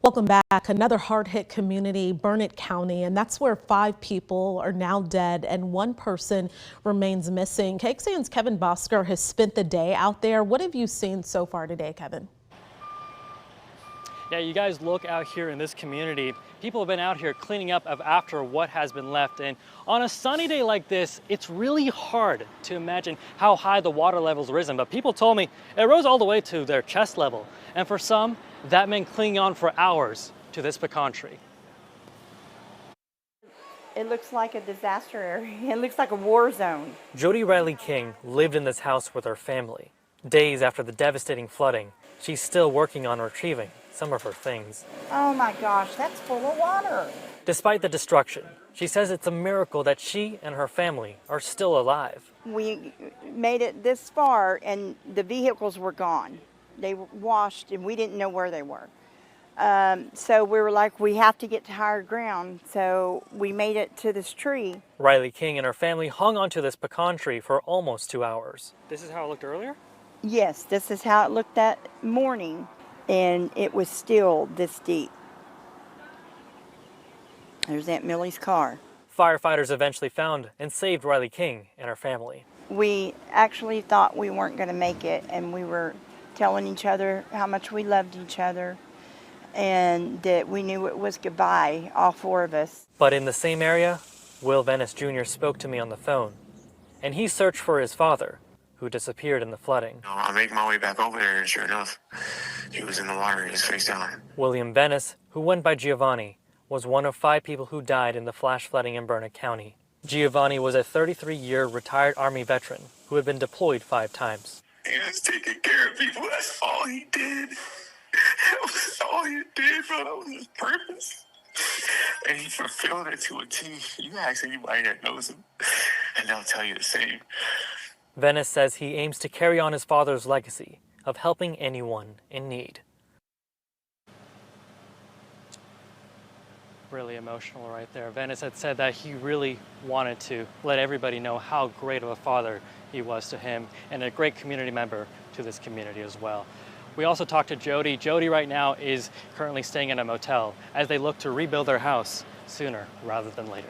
Welcome back. Another hard-hit community, Burnet County, and that's where 5 people are now dead and 1 person remains missing. KXAN's Kevin Baskar has spent the day out there. What have you seen so far today, Kevin? Yeah, you guys look out here in this community. People have been out here cleaning up after what has been left. And on a sunny day like this, it's really hard to imagine how high the water level's risen. But people told me it rose all the way to their chest level. And for some, that meant clinging on for hours to this pecan tree. It looks like a disaster area. It looks like a war zone. Jodi Riley-King lived in this house with her family. Days after the devastating flooding, she's still working on retrieving some of her things. Oh my gosh, that's full of water. Despite the destruction, she says it's a miracle that she and her family are still alive. We made it this far and the vehicles were gone. They were washed and we didn't know where they were. So we were like, we have to get to higher ground. So we made it to this tree. Riley-King and her family hung onto this pecan tree for almost 2 hours. This is how it looked earlier? Yes, this is how it looked that morning. And it was still this deep. There's Aunt Millie's car. Firefighters eventually found and saved Riley-King and her family. We actually thought we weren't going to make it, and we were telling each other how much we loved each other and that we knew it was goodbye, all 4 of us. But in the same area, Will Venice Jr. spoke to me on the phone, and he searched for his father, who disappeared in the flooding. I make my way back over there, and sure enough, he was in the water, his face down. William Venice, who went by Govani, was one of 5 people who died in the flash flooding in Burnet County. Govani was a 33-year retired Army veteran who had been deployed 5 times. He was taking care of people. That's all he did. That was all he did, bro. That was his purpose. And he fulfilled it to a T. You ask anybody that knows him, and they'll tell you the same. Venice says he aims to carry on his father's legacy of helping anyone in need. Really emotional right there. Venice had said that he really wanted to let everybody know how great of a father he was to him and a great community member to this community as well. We also talked to Jodi. Jodi right now is currently staying in a motel as they look to rebuild their house sooner rather than later.